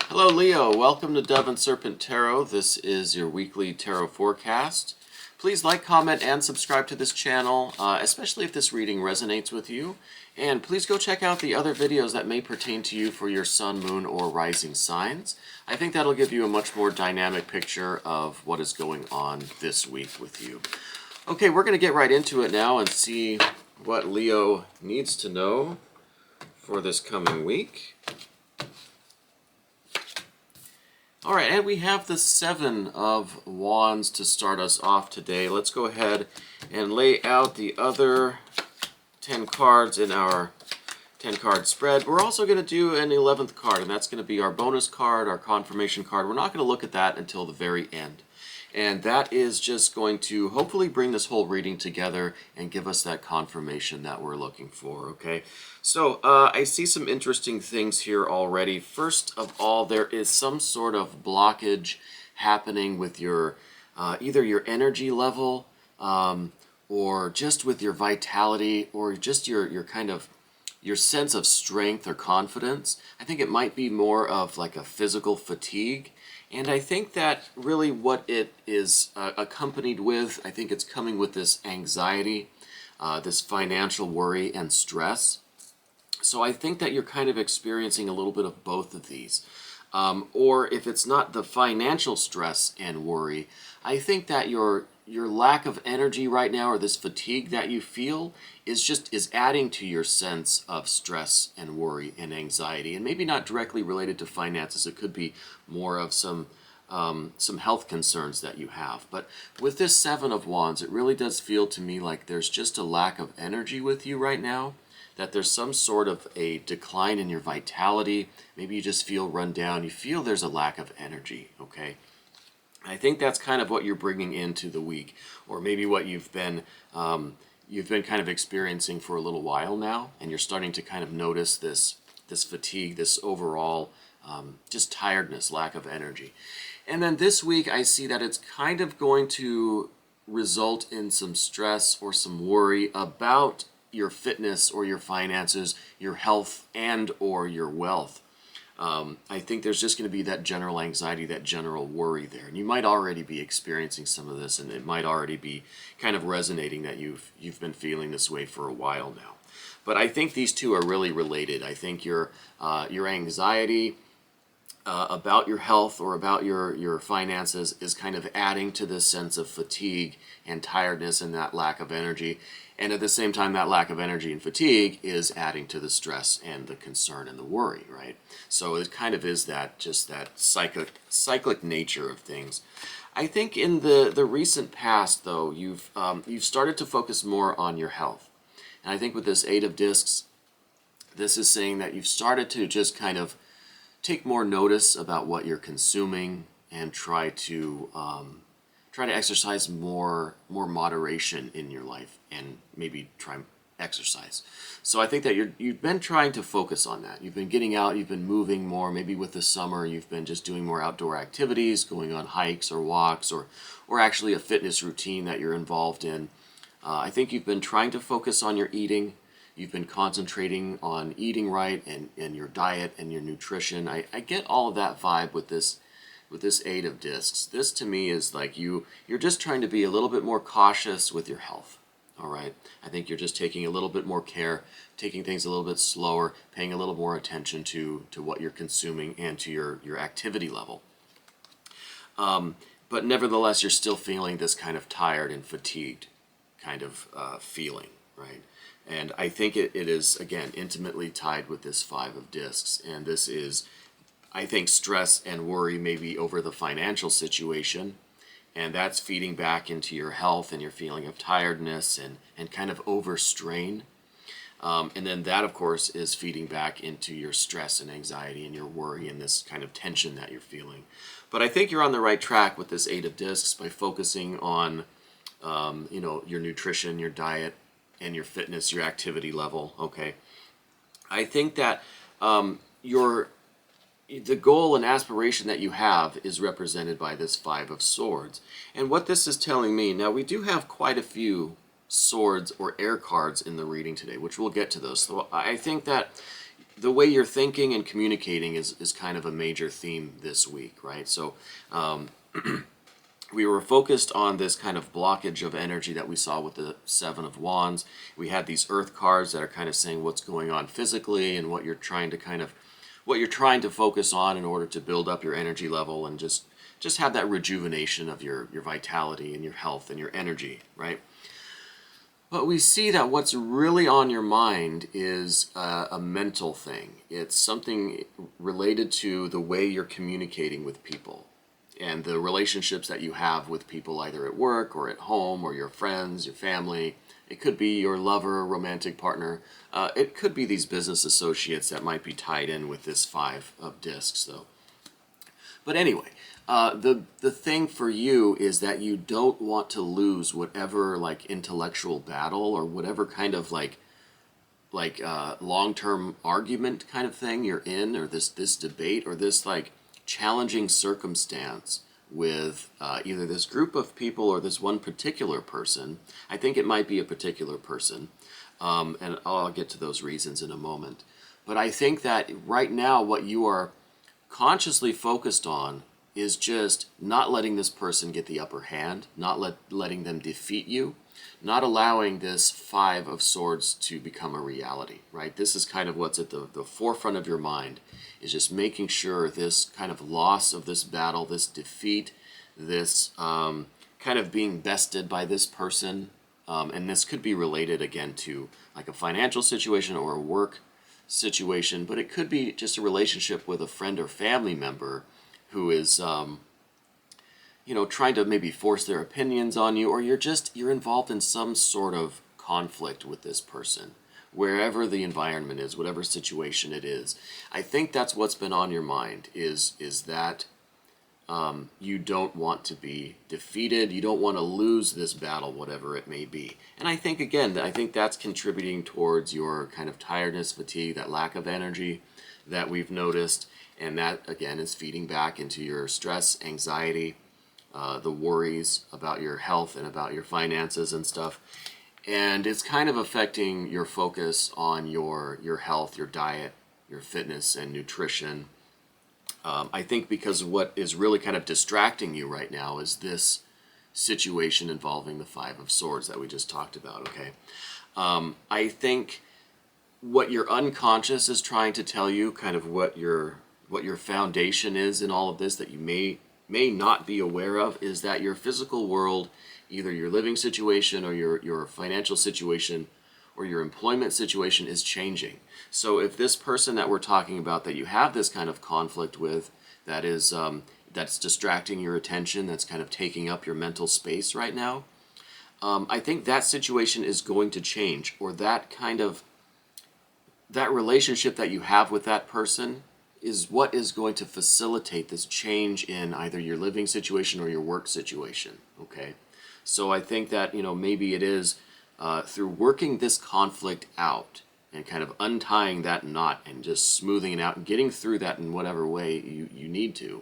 Hello Leo, welcome to Dove and Serpent Tarot. This is your weekly tarot forecast. Please like, comment, and subscribe to this channel, especially if this reading resonates with you. And please go check out the other videos that may pertain to you for your sun, moon, or rising signs. I think that'll give you a much more dynamic picture of what is going on this week with you. Okay, we're going to get right into it now and see what Leo needs to know for this coming week. All right, and we have the Seven of Wands to start us off today. Let's go ahead and lay out the other 10 cards in our 10-card spread. We're also going to do an 11th card, and that's going to be our bonus card, our confirmation card. We're not going to look at that until the very end. And that is just going to hopefully bring this whole reading together and give us that confirmation that we're looking for, okay? So I see some interesting things here already. First of all, there is some sort of blockage happening with your either your energy level or just with your vitality or just your kind of your sense of strength or confidence. I think it might be more of like a physical fatigue. And I think that really what it is accompanied with, I think it's coming with this anxiety, this financial worry and stress. So I think that you're kind of experiencing a little bit of both of these. Or if it's not the financial stress and worry, I think that your lack of energy right now, or this fatigue that you feel, is adding to your sense of stress and worry and anxiety, and maybe not directly related to finances. It could be more of some health concerns that you have. But with this Seven of Wands, it really does feel to me like there's just a lack of energy with you right now, that there's some sort of a decline in your vitality. Maybe you just feel run down. You feel there's a lack of energy, okay? I think that's kind of what you're bringing into the week, or maybe what you've been kind of experiencing for a little while now, and you're starting to kind of notice this fatigue, this overall just tiredness, lack of energy. And then this week, I see that it's kind of going to result in some stress or some worry about your fitness or your finances, your health, and or your wealth. I think there's just going to be that general anxiety, that general worry there. And you might already be experiencing some of this, and it might already be kind of resonating that you've been feeling this way for a while now. But I think these two are really related. I think your anxiety about your health or about your finances is kind of adding to this sense of fatigue and tiredness and that lack of energy. And at the same time, that lack of energy and fatigue is adding to the stress and the concern and the worry, right? So it kind of is that cyclic nature of things. I think in the recent past, though, you've started to focus more on your health. And I think with this Eight of Discs, this is saying that you've started to just kind of take more notice about what you're consuming and try to exercise more moderation in your life, and maybe try exercise. So I think that you've been trying to focus on that. You've been getting out, you've been moving more. Maybe with the summer, you've been just doing more outdoor activities, going on hikes or walks, or actually a fitness routine that you're involved in. I think you've been trying to focus on your eating. You've been concentrating on eating right and your diet and your nutrition. I get all of that vibe with this Eight of Discs. This to me is like you're just trying to be a little bit more cautious with your health. All right. I think you're just taking a little bit more care, taking things a little bit slower, paying a little more attention to what you're consuming and to your activity level. But nevertheless, you're still feeling this kind of tired and fatigued kind of feeling, right? And I think it is, again, intimately tied with this Five of Discs. And this is, I think, stress and worry maybe over the financial situation. And that's feeding back into your health and your feeling of tiredness and kind of overstrain. And then that, of course, is feeding back into your stress and anxiety and your worry and this kind of tension that you're feeling. But I think you're on the right track with this Eight of Discs by focusing on, your nutrition, your diet, and your fitness, your activity level, okay? I think that the goal and aspiration that you have is represented by this Five of Swords. And what this is telling me, now we do have quite a few swords or air cards in the reading today, which we'll get to those. So I think that the way you're thinking and communicating is kind of a major theme this week, right? So we were focused on this kind of blockage of energy that we saw with the Seven of Wands. We had these Earth cards that are kind of saying what's going on physically and what you're trying to focus on in order to build up your energy level and just have that rejuvenation of your vitality and your health and your energy, right? But we see that what's really on your mind is a mental thing. It's something related to the way you're communicating with people and the relationships that you have with people either at work or at home or your friends, your family. It could be your lover, romantic partner. It could be these business associates that might be tied in with this Five of Discs, though. But anyway, the thing for you is that you don't want to lose whatever like intellectual battle or whatever kind of like long-term argument kind of thing you're in, or this debate or this like challenging circumstance with either this group of people or this one particular person. I think it might be a particular person, and I'll get to those reasons in a moment. But I think that right now what you are consciously focused on is just not letting this person get the upper hand, not letting them defeat you, not allowing this Five of Swords to become a reality, right? This is kind of what's at the forefront of your mind, is just making sure this kind of loss of this battle, this defeat, this kind of being bested by this person, and this could be related again to like a financial situation or a work situation, but it could be just a relationship with a friend or family member who is trying to maybe force their opinions on you, or you're involved in some sort of conflict with this person, wherever the environment is, whatever situation it is. I think that's what's been on your mind, is that you don't want to be defeated. You don't want to lose this battle, whatever it may be. And I think, again, I think that's contributing towards your kind of tiredness, fatigue, that lack of energy that we've noticed. And that, again, is feeding back into your stress, anxiety, the worries about your health and about your finances and stuff. And it's kind of affecting your focus on your health, your diet, your fitness and nutrition. I think because what is really kind of distracting you right now is this situation involving the Five of Swords that we just talked about, okay? I think what your unconscious is trying to tell you, kind of what your foundation is in all of this that you may not be aware of, is that your physical world, either your living situation or your financial situation or your employment situation, is changing. So if this person that we're talking about that you have this kind of conflict with, that is that's distracting your attention, that's kind of taking up your mental space right now, I think that situation is going to change, or that relationship that you have with that person is what is going to facilitate this change in either your living situation or your work situation, okay? So I think that, maybe it is through working this conflict out and kind of untying that knot and just smoothing it out and getting through that in whatever way you need to,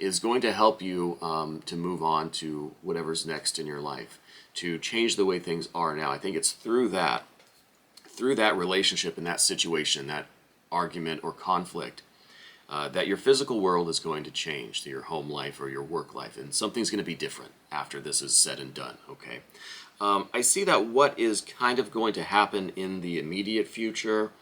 is going to help you to move on to whatever's next in your life, to change the way things are now. I think it's through that relationship and that situation, that argument or conflict, that your physical world is going to change, to your home life or your work life, and something's going to be different after this is said and done, okay? I see that what is kind of going to happen in the immediate future,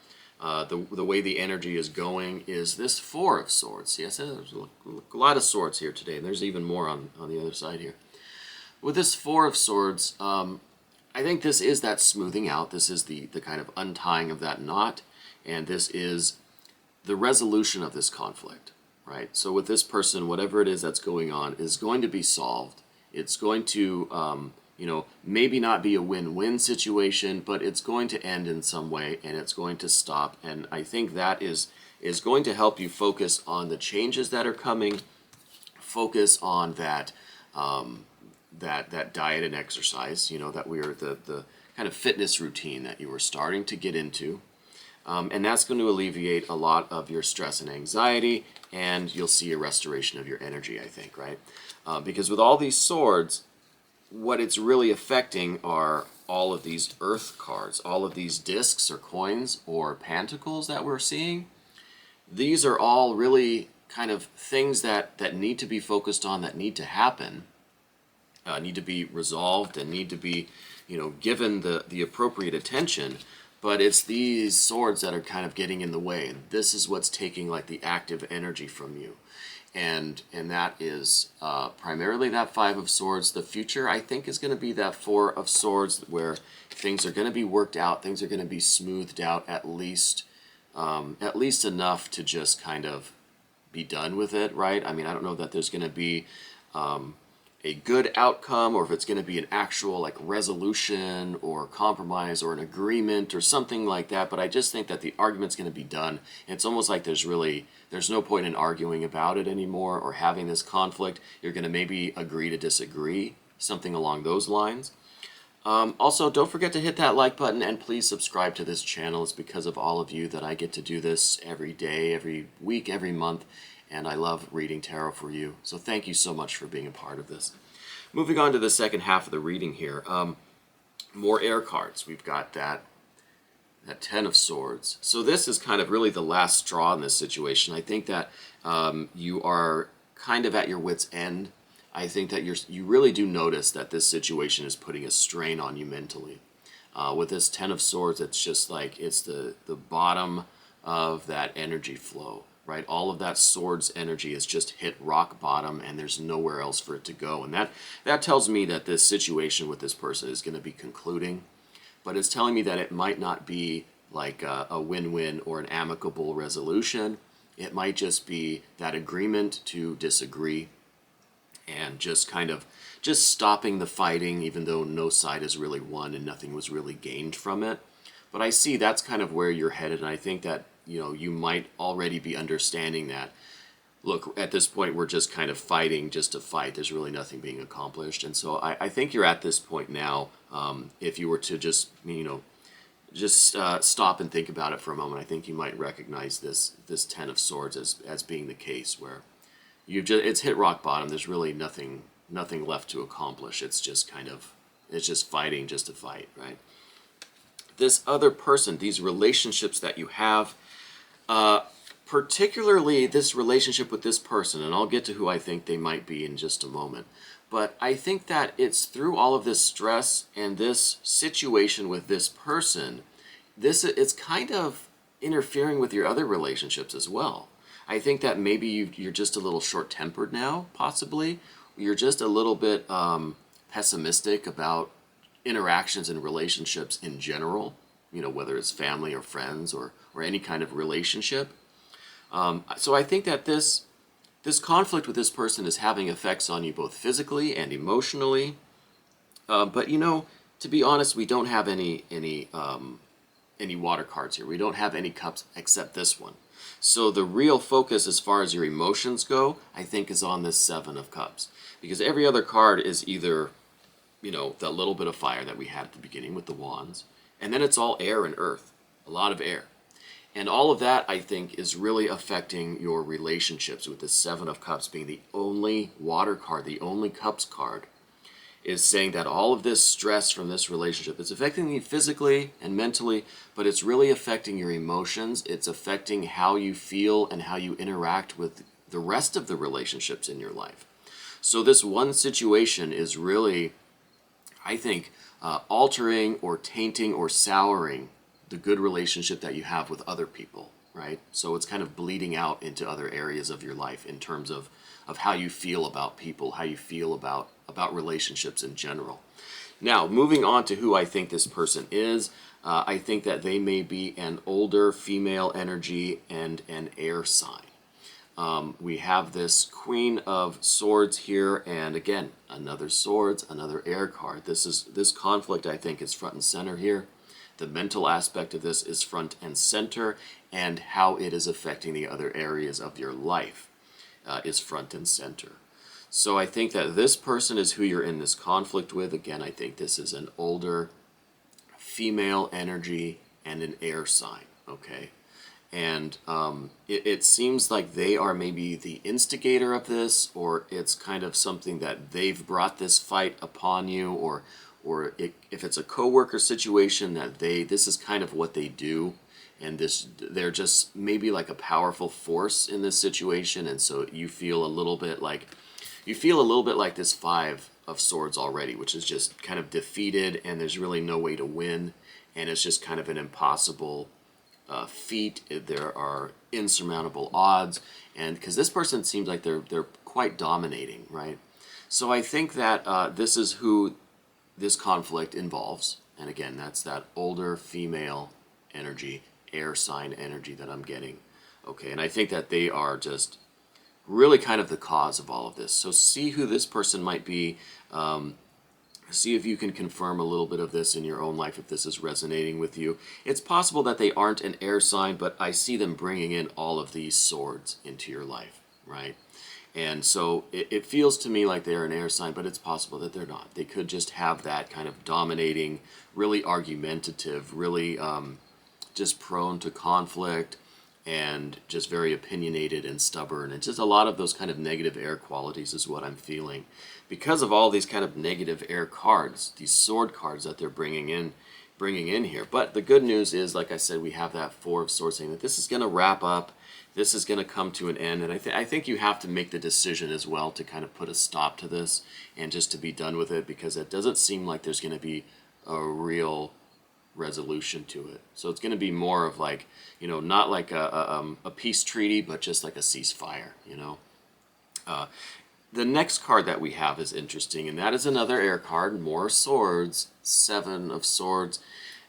the way the energy is going, is this Four of Swords. Yes, there's a lot of swords here today, and there's even more on the other side here. With this Four of Swords, I think this is that smoothing out. This is the kind of untying of that knot, and this is the resolution of this conflict, right? So with this person, whatever it is that's going on is going to be solved. It's going to, maybe not be a win-win situation, but it's going to end in some way, and it's going to stop. And I think that is going to help you focus on the changes that are coming, focus on that diet and exercise, that the kind of fitness routine that you were starting to get into. And that's going to alleviate a lot of your stress and anxiety, and you'll see a restoration of your energy, I think, right? Because with all these swords, what it's really affecting are all of these earth cards, all of these discs or coins or pentacles that we're seeing, these are all really kind of things that need to be focused on, that need to happen, need to be resolved, and need to be, given the appropriate attention. But it's these swords that are kind of getting in the way, and this is what's taking like the active energy from you. And that is primarily that Five of Swords. The future, I think, is going to be that Four of Swords, where things are going to be worked out, things are going to be smoothed out, at least enough to just kind of be done with it, right? I mean, I don't know that there's going to be a good outcome, or if it's going to be an actual like resolution or compromise or an agreement or something like that, but I just think that the argument's going to be done. It's almost like there's no point in arguing about it anymore or having this conflict. You're going to maybe agree to disagree, something along those lines. Also, don't forget to hit that like button, and please subscribe to this channel. It's because of all of you that I get to do this every day, every week, every month, and I love reading tarot for you. So thank you so much for being a part of this. Moving on to the second half of the reading here. More air cards. We've got that Ten of Swords. So this is kind of really the last straw in this situation. I think that you are kind of at your wit's end. I think that you really do notice that this situation is putting a strain on you mentally. With this Ten of Swords, it's just like it's the bottom of that energy flow, right? All of that Swords energy has just hit rock bottom, and there's nowhere else for it to go. And that tells me that this situation with this person is going to be concluding, but it's telling me that it might not be like a win-win or an amicable resolution. It might just be that agreement to disagree, and just kind of stopping the fighting, even though no side has really won and nothing was really gained from it. But I see that's kind of where you're headed, and I think that you might already be understanding that, look, at this point we're just kind of fighting just to fight. There's really nothing being accomplished. And so I think you're at this point now. If you were to just stop and think about it for a moment, I think you might recognize this Ten of Swords as being the case where it's hit rock bottom. There's really nothing left to accomplish. It's just fighting just to fight, right? This other person, these relationships that you have, particularly this relationship with this person, and I'll get to who I think they might be in just a moment, but I think that it's through all of this stress and this situation with this person, it's kind of interfering with your other relationships as well. I think that maybe you're just a little short-tempered now, possibly. You're just a little bit pessimistic about interactions and relationships in general, whether it's family or friends or any kind of relationship. So I think that this conflict with this person is having effects on you both physically and emotionally. But to be honest, we don't have any water cards here. We don't have any cups except this one. So the real focus as far as your emotions go, I think, is on this Seven of Cups. Because every other card is either, that little bit of fire that we had at the beginning with the wands, and then it's all air and earth, a lot of air. And all of that, I think, is really affecting your relationships, with the Seven of Cups being the only water card, the only cups card, is saying that all of this stress from this relationship, it's affecting you physically and mentally, but it's really affecting your emotions. It's affecting how you feel and how you interact with the rest of the relationships in your life. So this one situation is really, I think, altering or tainting or souring the good relationship that you have with other people, right? So it's kind of bleeding out into other areas of your life in terms of how you feel about people, how you feel about relationships in general. Now, moving on to who I think this person is, I think that they may be an older female energy and an air sign. We have this Queen of Swords here, and again, another Swords, another air card. This conflict, I think, is front and center here. The mental aspect of this is front and center, and how it is affecting the other areas of your life is front and center. So I think that this person is who you're in this conflict with. Again, I think this is an older female energy and an air sign, okay? And it seems like they are maybe the instigator of this, or it's kind of something that they've brought this fight upon you, or or if it's a coworker situation that this is kind of what they do, and they're just maybe like a powerful force in this situation, and so you feel a little bit like this Five of Swords already, which is just kind of defeated, and there's really no way to win, and it's just kind of an impossible feat. There are insurmountable odds, and because this person seems like they're quite dominating, right? So I think that this is who this conflict involves, and again, that's that older female energy, air sign energy that I'm getting. Okay, and I think that they are just really kind of the cause of all of this. So see who this person might be. See if you can confirm a little bit of this in your own life, if this is resonating with you. It's possible that they aren't an air sign, but I see them bringing in all of these swords into your life, right? And so it feels to me like they're an air sign, but it's possible that they're not. They could just have that kind of dominating, really argumentative, really just prone to conflict, and just very opinionated and stubborn, and just a lot of those kind of negative air qualities is what I'm feeling because of all these kind of negative air cards, these sword cards that they're bringing in here. But the good news is, like I said, we have that Four of Swords saying that this is going to wrap up, this is going to come to an end, and I think you have to make the decision as well to kind of put a stop to this and just to be done with it, because it doesn't seem like there's going to be a real resolution to it. So it's going to be more of like, not like a peace treaty, but just like a ceasefire, The next card that we have is interesting, and that is another air card, more swords, Seven of Swords.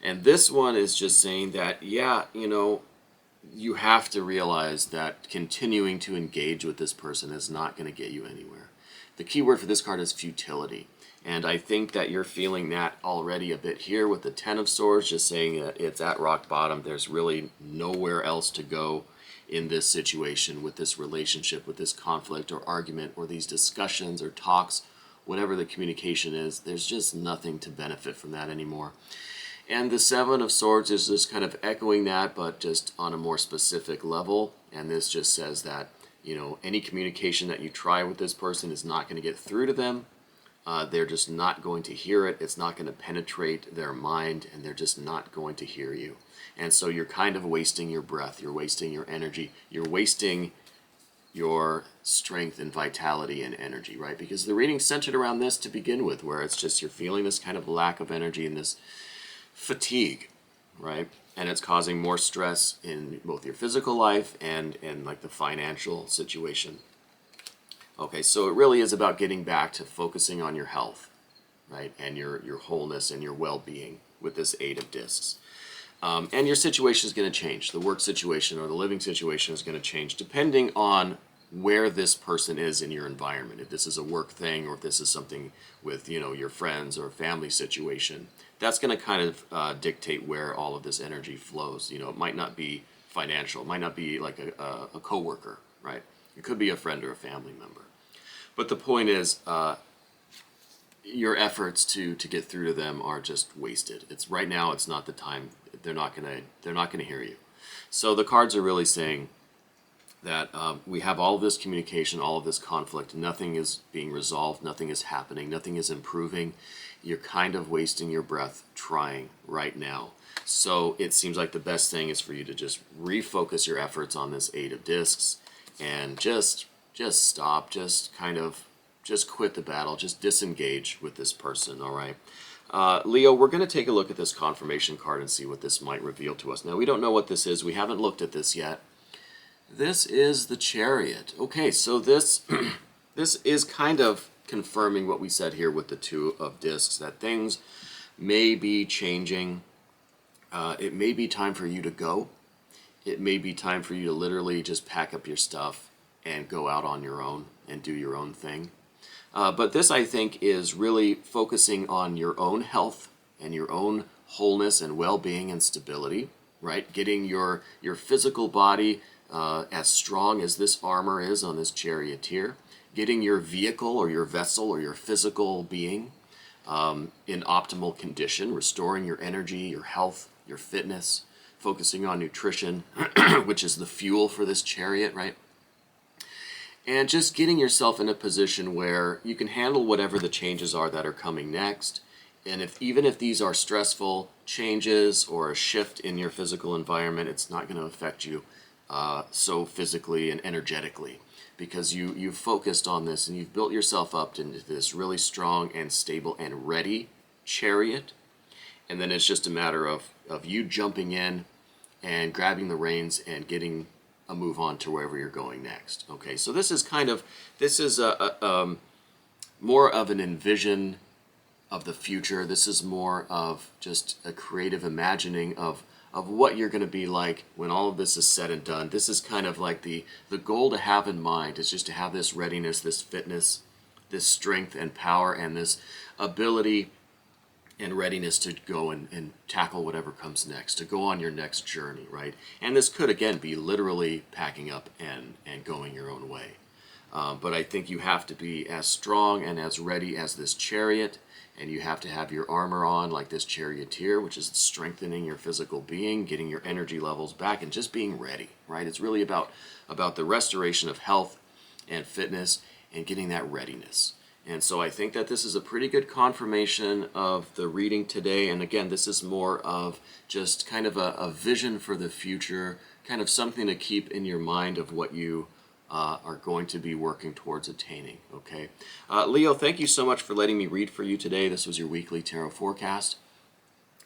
And this one is just saying that, yeah, you have to realize that continuing to engage with this person is not going to get you anywhere. The key word for this card is futility. And I think that you're feeling that already a bit here with the Ten of Swords, just saying that it's at rock bottom. There's really nowhere else to go in this situation, with this relationship, with this conflict or argument or these discussions or talks, whatever the communication is. There's just nothing to benefit from that anymore. And the Seven of Swords is just kind of echoing that, but just on a more specific level. And this just says that, any communication that you try with this person is not going to get through to them. They're just not going to hear it. It's not going to penetrate their mind, and they're just not going to hear you. And so you're kind of wasting your breath. You're wasting your energy. You're wasting your strength and vitality and energy, right? Because the reading's centered around this to begin with, where it's just you're feeling this kind of lack of energy and this fatigue, right? And it's causing more stress in both your physical life and like the financial situation. Okay, so it really is about getting back to focusing on your health, right? And your wholeness and your well-being with this Eight of Discs. And your situation is going to change. The work situation or the living situation is going to change depending on where this person is in your environment. If this is a work thing, or if this is something with, your friends or family situation, that's going to kind of dictate where all of this energy flows. It might not be financial. It might not be like a coworker, right? It could be a friend or a family member. But the point is, your efforts to get through to them are just wasted. It's right now. It's not the time. They're not gonna hear you. So the cards are really saying that we have all of this communication, all of this conflict. Nothing is being resolved. Nothing is happening. Nothing is improving. You're kind of wasting your breath trying right now. So it seems like the best thing is for you to just refocus your efforts on this Eight of Discs and just stop. Just quit the battle. Just disengage with this person. All right. Leo, we're going to take a look at this confirmation card and see what this might reveal to us. Now, we don't know what this is. We haven't looked at this yet. This is the Chariot. Okay, so this this is kind of confirming what we said here with the Two of Discs, that things may be changing. It may be time for you to go. It may be time for you to literally just pack up your stuff and go out on your own and do your own thing. But this, I think, is really focusing on your own health and your own wholeness and well-being and stability, right? Getting your physical body as strong as this armor is on this charioteer. Getting your vehicle or your vessel or your physical being in optimal condition. Restoring your energy, your health, your fitness. Focusing on nutrition, which is the fuel for this chariot, right? And just getting yourself in a position where you can handle whatever the changes are that are coming next, And even if these are stressful changes or a shift in your physical environment, it's not going to affect you so physically and energetically, because you've focused on this and you've built yourself up into this really strong and stable and ready chariot. And then it's just a matter of you jumping in and grabbing the reins and getting a move on to wherever you're going next. Okay, so this is more of an envision of the future. This is more of just a creative imagining of what you're going to be like when all of this is said and done. This is kind of like the goal to have in mind, is just to have this readiness, this fitness, this strength and power, and this ability and readiness to go and tackle whatever comes next, to go on your next journey, right? And this could, again, be literally packing up and going your own way. But I think you have to be as strong and as ready as this chariot, and you have to have your armor on like this charioteer, which is strengthening your physical being, getting your energy levels back, and just being ready, right? It's really about the restoration of health and fitness and getting that readiness. And so I think that this is a pretty good confirmation of the reading today. And again, this is more of just kind of a vision for the future, kind of something to keep in your mind of what you are going to be working towards attaining, okay? Leo, thank you so much for letting me read for you today. This was your weekly tarot forecast.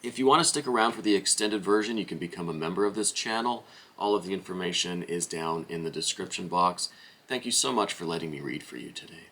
If you want to stick around for the extended version, you can become a member of this channel. All of the information is down in the description box. Thank you so much for letting me read for you today.